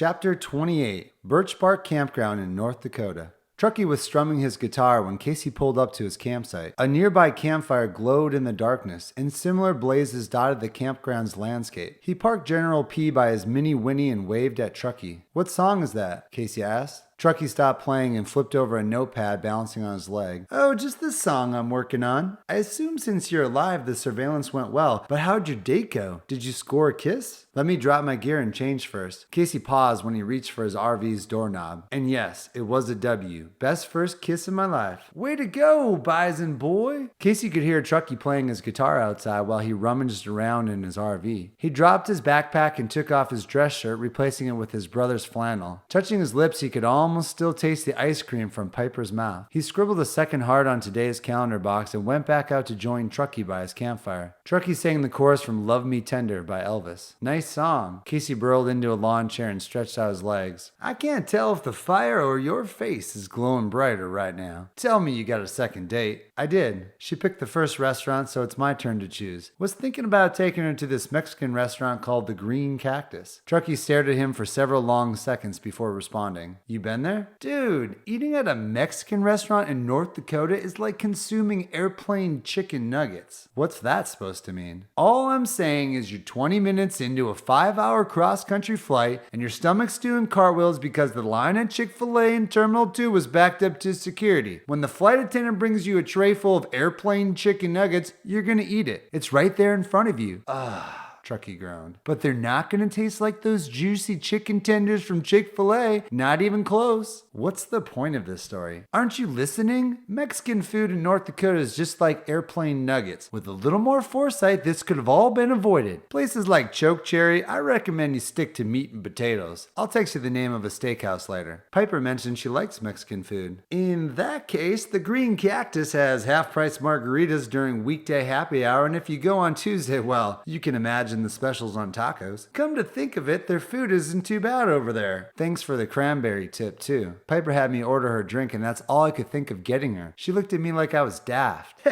Chapter 28, Birchbark Campground in North Dakota. Truckee was strumming his guitar when Casey pulled up to his campsite. A nearby campfire glowed in the darkness, and similar blazes dotted the campground's landscape. He parked General P by his Mini Winnie and waved at Truckee. "What song is that?" Casey asked. Truckee stopped playing and flipped over a notepad balancing on his leg. "Oh, just this song I'm working on. I assume since you're alive the surveillance went well, but how'd your date go? Did you score a kiss? Let me drop my gear and change first." Casey paused when he reached for his RV's doorknob. And yes, it was a W. Best first kiss of my life. "Way to go, Bison boy." Casey could hear Truckee playing his guitar outside while he rummaged around in his RV. He dropped his backpack and took off his dress shirt, replacing it with his brother's flannel. Touching his lips, he could almost still taste the ice cream from Piper's mouth. He scribbled a second heart on today's calendar box and went back out to join Truckee by his campfire. Truckee sang the chorus from Love Me Tender by Elvis. "Nice song." Casey burrowed into a lawn chair and stretched out his legs. "I can't tell if the fire or your face is glowing brighter right now. Tell me you got a second date." "I did. She picked the first restaurant, so it's my turn to choose. Was thinking about taking her to this Mexican restaurant called the Green Cactus." Truckee stared at him for several long seconds before responding. "You been there?" "Dude, eating at a Mexican restaurant in North Dakota is like consuming airplane chicken nuggets." "What's that supposed to mean?" "All I'm saying is you're 20 minutes into a 5-hour cross-country flight and your stomach's doing cartwheels because the line at Chick-fil-A in Terminal 2 was backed up to security. When the flight attendant brings you a tray full of airplane chicken nuggets, you're gonna eat it. It's right there in front of you." "Ugh." Truckee groaned. "But they're not going to taste like those juicy chicken tenders from Chick-fil-A. Not even close." "What's the point of this story?" "Aren't you listening? Mexican food in North Dakota is just like airplane nuggets. With a little more foresight, this could have all been avoided. Places like Choke Cherry, I recommend you stick to meat and potatoes. I'll text you the name of a steakhouse later." Piper mentioned she likes Mexican food. "In that case, the Green Cactus has half-price margaritas during weekday happy hour, and if you go on Tuesday, well, you can imagine the specials on tacos. Come to think of it, their food isn't too bad over there. Thanks for the cranberry tip, too." Piper had me order her drink, and that's all I could think of getting her. She looked at me like I was daft.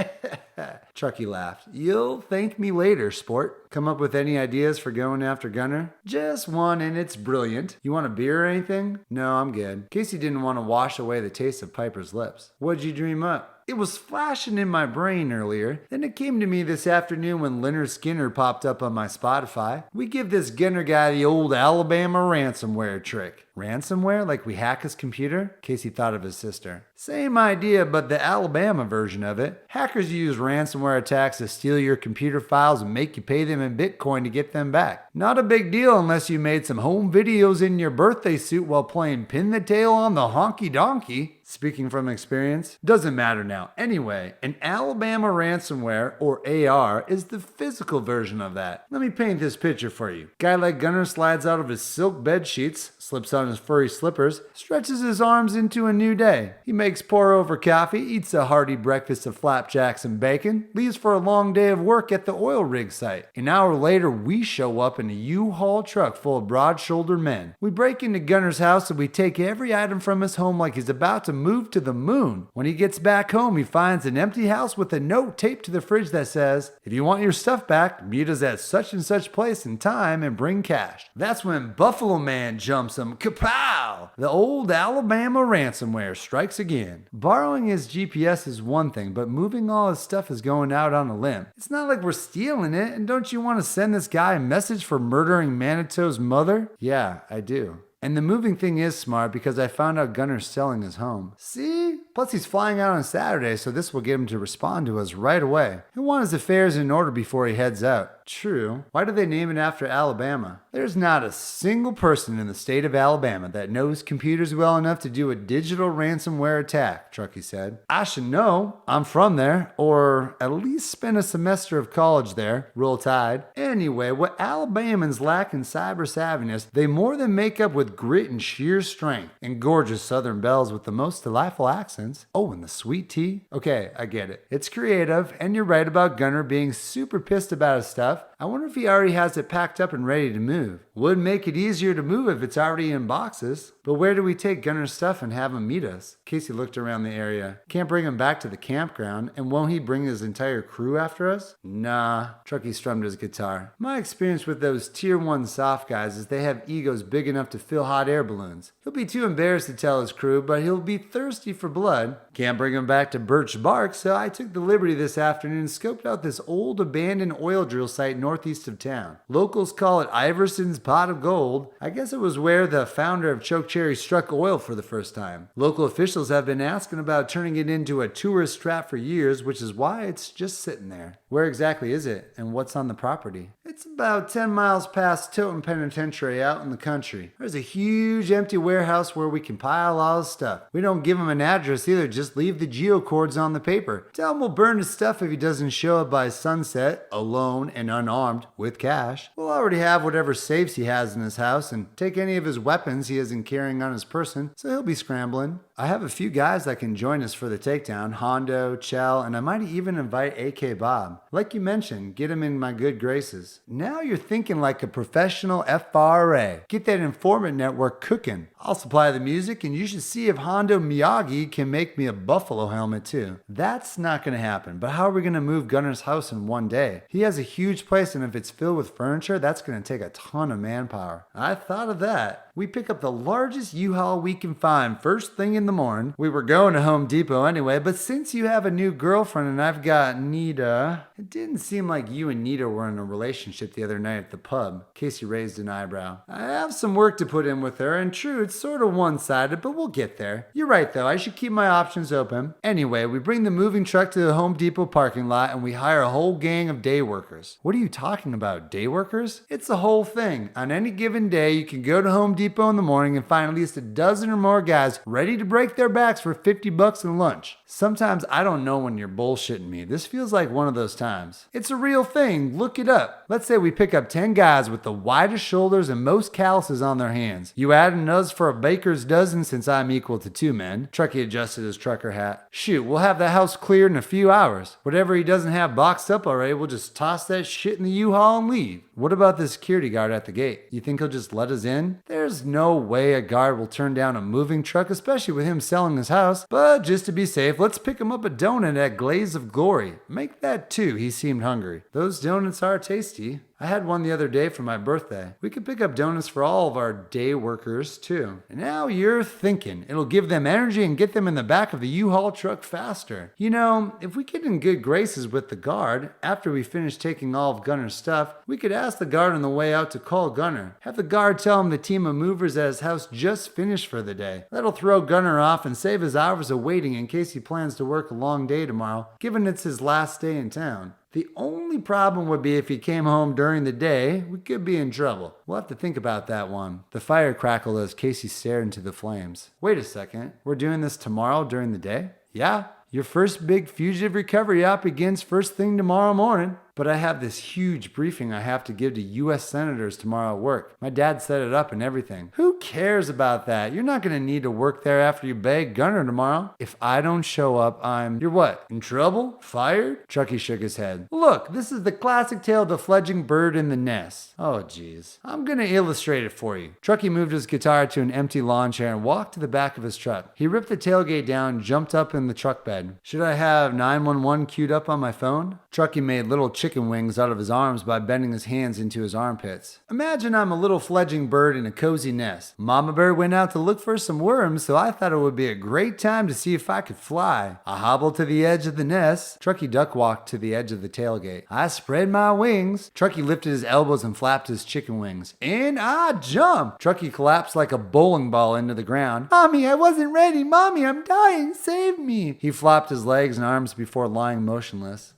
Truckee laughed. "You'll thank me later, sport. Come up with any ideas for going after Gunner?" "Just one, and it's brilliant. You want a beer or anything?" "No, I'm good." Casey didn't want to wash away the taste of Piper's lips. "What'd you dream up?" "It was flashing in my brain earlier. Then it came to me this afternoon when Leonard Skinner popped up on my Spotify. We give this Gunner guy the old Alabama ransomware trick." "Ransomware? Like we hack his computer?" Casey thought of his sister. "Same idea, but the Alabama version of it. Hackers use ransomware attacks to steal your computer files and make you pay them in Bitcoin to get them back. Not a big deal unless you made some home videos in your birthday suit while playing Pin the Tail on the Honky Donkey." Speaking from experience? Doesn't matter now. Anyway, an Alabama ransomware, or AR, is the physical version of that. Let me paint this picture for you. Guy like Gunner slides out of his silk bed sheets, slips on his furry slippers, stretches his arms into a new day. He makes pour-over coffee, eats a hearty breakfast of flapjacks and bacon, leaves for a long day of work at the oil rig site. An hour later, we show up in a U-Haul truck full of broad-shouldered men. We break into Gunner's house and we take every item from his home like he's about to move to the moon. When he gets back home, he finds an empty house with a note taped to the fridge that says, "If you want your stuff back, meet us at such and such place and time and bring cash." That's when Buffalo Man jumps him. Kapow! The old Alabama ransomware strikes again. Borrowing his GPS is one thing, but moving all his stuff is going out on a limb. It's not like we're stealing it, and don't you want to send this guy a message for murdering Manitou's mother? Yeah, I do. And the moving thing is smart because I found out Gunner's selling his home. See? Plus he's flying out on Saturday, so this will get him to respond to us right away. He'll want his affairs in order before he heads out. True. Why did they name it after Alabama? There's not a single person in the state of Alabama that knows computers well enough to do a digital ransomware attack, Truckee said. I should know. I'm from there, or at least spent a semester of college there. Roll Tide. Anyway, what Alabamans lack in cyber savviness, they more than make up with grit and sheer strength, and gorgeous southern belles with the most delightful accents. Oh, and the sweet tea. Okay, I get it. It's creative, and you're right about Gunner being super pissed about his stuff, I wonder if he already has it packed up and ready to move. Would make it easier to move if it's already in boxes. But where do we take Gunner's stuff and have him meet us? Casey looked around the area. Can't bring him back to the campground, and won't he bring his entire crew after us? Nah, Truckee strummed his guitar. My experience with those tier 1 soft guys is they have egos big enough to fill hot air balloons. He'll be too embarrassed to tell his crew, but he'll be thirsty for blood. Can't bring him back to Birchbark, so I took the liberty this afternoon and scoped out this old abandoned oil drill site northeast of town. Locals call it Iverson's Pot of Gold. I guess it was where the founder of Choke Cherry struck oil for the first time. Local officials have been asking about turning it into a tourist trap for years, which is why it's just sitting there. Where exactly is it, and what's on the property? It's about 10 miles past Tilton Penitentiary out in the country. There's a huge empty warehouse where we can pile all his stuff. We don't give him an address either, just leave the geocords on the paper. Tell him we'll burn his stuff if he doesn't show up by sunset, alone and unarmed, with cash. We'll already have whatever safes he has in his house and take any of his weapons he isn't carrying on his person, so he'll be scrambling. I have a few guys that can join us for the takedown, Hondo, Chell, and I might even invite AK Bob. Like you mentioned, get him in my good graces. Now you're thinking like a professional FRA. Get that informant network cooking. I'll supply the music, and you should see if Hondo Miyagi can make me a buffalo helmet too. That's not going to happen, but how are we going to move Gunner's house in one day? He has a huge place, and if it's filled with furniture, that's going to take a ton of manpower. I thought of that. We pick up the largest U-Haul we can find first thing in the morning. We were going to Home Depot anyway, but since you have a new girlfriend and I've got Nita, it didn't seem like you and Nita were in a relationship the other night at the pub. Casey raised an eyebrow. I have some work to put in with her, and true, it's sort of one-sided, but we'll get there. You're right though, I should keep my options open. Anyway, we bring the moving truck to the Home Depot parking lot and we hire a whole gang of day workers. What are you talking about, day workers? It's the whole thing. On any given day, you can go to Home Depot in the morning and find at least a dozen or more guys ready to break their backs for $50 in lunch. Sometimes I don't know when you're bullshitting me. This feels like one of those times. It's a real thing. Look it up. Let's say we pick up 10 guys with the widest shoulders and most calluses on their hands. You add an us for a baker's dozen since I'm equal to 2 men. Truckee adjusted his trucker hat. Shoot, we'll have the house cleared in a few hours. Whatever he doesn't have boxed up already, we'll just toss that shit in the U-Haul and leave. What about the security guard at the gate? You think he'll just let us in? There's no way a guard will turn down a moving truck, especially with him selling his house. But just to be safe, let's pick him up a donut at Glaze of Glory. Make that 2. He seemed hungry. Those donuts are tasty. I had one the other day for my birthday. We could pick up donuts for all of our day workers too. And now you're thinking. It'll give them energy and get them in the back of the U-Haul truck faster. You know, if we get in good graces with the guard, after we finish taking all of Gunner's stuff, we could ask the guard on the way out to call Gunner. Have the guard tell him the team of movers at his house just finished for the day. That'll throw Gunner off and save his hours of waiting in case he plans to work a long day tomorrow, given it's his last day in town. The only problem would be if he came home during the day, we could be in trouble. We'll have to think about that one. The fire crackled as Casey stared into the flames. Wait a second, we're doing this tomorrow during the day? Yeah, your first big fugitive recovery op begins first thing tomorrow morning. But I have this huge briefing I have to give to U.S. senators tomorrow at work. My dad set it up and everything. Who cares about that? You're not going to need to work there after you beg Gunner tomorrow. If I don't show up, You're what? In trouble? Fired? Truckee shook his head. Look, this is the classic tale of the fledgling bird in the nest. Oh, geez. I'm going to illustrate it for you. Truckee moved his guitar to an empty lawn chair and walked to the back of his truck. He ripped the tailgate down and jumped up in the truck bed. Should I have 911 queued up on my phone? Truckee made little chicken wings out of his arms by bending his hands into his armpits. Imagine I'm a little fledgling bird in a cozy nest. Mama bird went out to look for some worms, so I thought it would be a great time to see if I could fly. I hobbled to the edge of the nest. Truckee duck walked to the edge of the tailgate. I spread my wings. Truckee lifted his elbows and flapped his chicken wings. And I jumped. Truckee collapsed like a bowling ball into the ground. Mommy, I wasn't ready. Mommy, I'm dying. Save me. He flopped his legs and arms before lying motionless.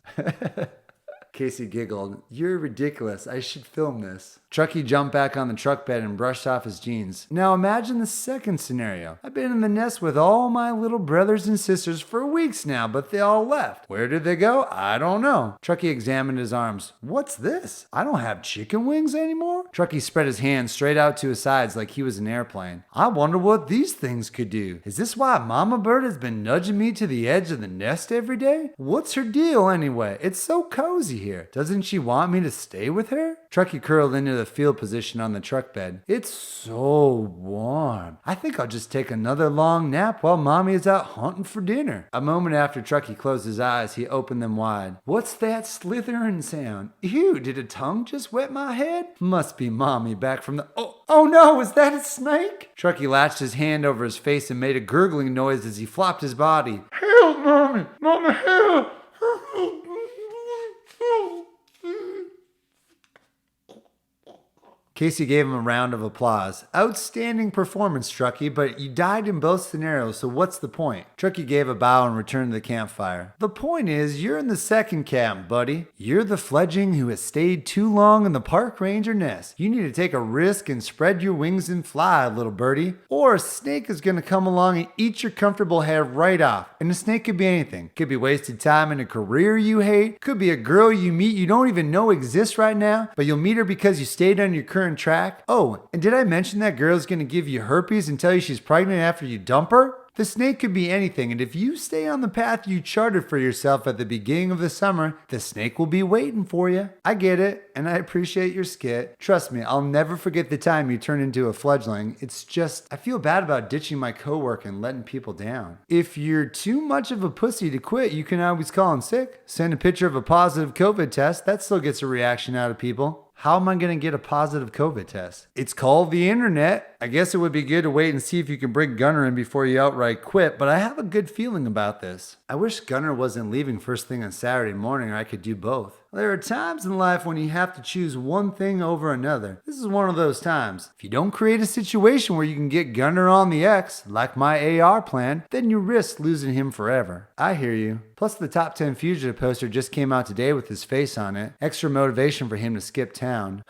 Casey giggled. You're ridiculous. I should film this. Chucky jumped back on the truck bed and brushed off his jeans. Now imagine the second scenario. I've been in the nest with all my little brothers and sisters for weeks now, but they all left. Where did they go? I don't know. Chucky examined his arms. What's this? I don't have chicken wings anymore? Chucky spread his hands straight out to his sides like he was an airplane. I wonder what these things could do. Is this why Mama Bird has been nudging me to the edge of the nest every day? What's her deal anyway? It's so cozy here. Doesn't she want me to stay with her? Chucky curled into the field position on the truck bed. It's so warm. I think I'll just take another long nap while Mommy is out hunting for dinner. A moment after Chucky closed his eyes, he opened them wide. What's that slithering sound? Ew, did a tongue just wet my head? Must be Mommy back from the... Oh no, is that a snake? Chucky latched his hand over his face and made a gurgling noise as he flopped his body. Help, Mommy! Mommy, help! Casey gave him a round of applause. Outstanding performance, Truckee, but you died in both scenarios, so what's the point? Truckee gave a bow and returned to the campfire. The point is, you're in the second camp, buddy. You're the fledgling who has stayed too long in the park ranger nest. You need to take a risk and spread your wings and fly, little birdie. Or a snake is going to come along and eat your comfortable head right off. And a snake could be anything. Could be wasted time in a career you hate. Could be a girl you meet you don't even know exists right now, but you'll meet her because you stayed on your current track. Oh, and did I mention that girl's gonna give you herpes and tell you she's pregnant after you dump her? The snake could be anything, and if you stay on the path you charted for yourself at the beginning of the summer, the snake will be waiting for you. I get it, and I appreciate your skit. Trust me, I'll never forget the time you turned into a fledgling. It's just, I feel bad about ditching my coworker and letting people down. If you're too much of a pussy to quit, you can always call in sick. Send a picture of a positive COVID test. That still gets a reaction out of people. How am I going to get a positive COVID test? It's called the internet. I guess it would be good to wait and see if you can bring Gunner in before you outright quit, but I have a good feeling about this. I wish Gunner wasn't leaving first thing on Saturday morning, or I could do both. There are times in life when you have to choose one thing over another. This is one of those times. If you don't create a situation where you can get Gunner on the X, like my AR plan, then you risk losing him forever. I hear you. Plus the top 10 fugitive poster just came out today with his face on it. Extra motivation for him to skip town.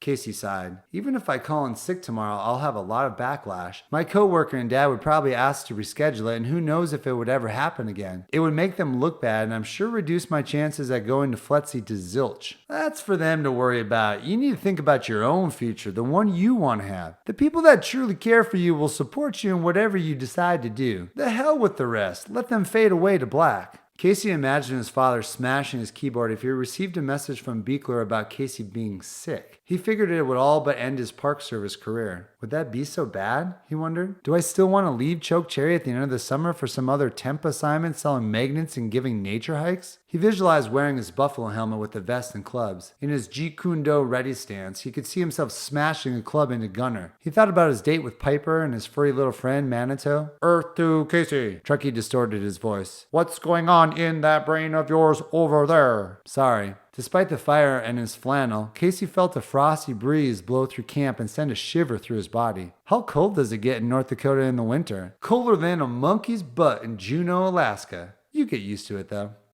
Casey sighed. Even if I call in sick tomorrow, I'll have a lot of backlash. My coworker and dad would probably ask to reschedule it, and who knows if it would ever happen again. It would make them look bad, and I'm sure reduce my chances at going to Fletsy to zilch. That's for them to worry about. You need to think about your own future, the one you want to have. The people that truly care for you will support you in whatever you decide to do. The hell with the rest. Let them fade away to black. Casey imagined his father smashing his keyboard if he received a message from Beekler about Casey being sick. He figured it would all but end his Park Service career. Would that be so bad? He wondered. Do I still want to leave Choke Cherry at the end of the summer for some other temp assignment selling magnets and giving nature hikes? He visualized wearing his buffalo helmet with a vest and clubs. In his Jeet Kune Do ready stance, he could see himself smashing a club into Gunner. He thought about his date with Piper and his furry little friend Manitou. Earth to Casey. Truckee distorted his voice. What's going on in that brain of yours over there? Sorry. Despite the fire and his flannel, Casey felt a frosty breeze blow through camp and send a shiver through his body. How cold does it get in North Dakota in the winter? Colder than a monkey's butt in Juneau, Alaska. You get used to it though.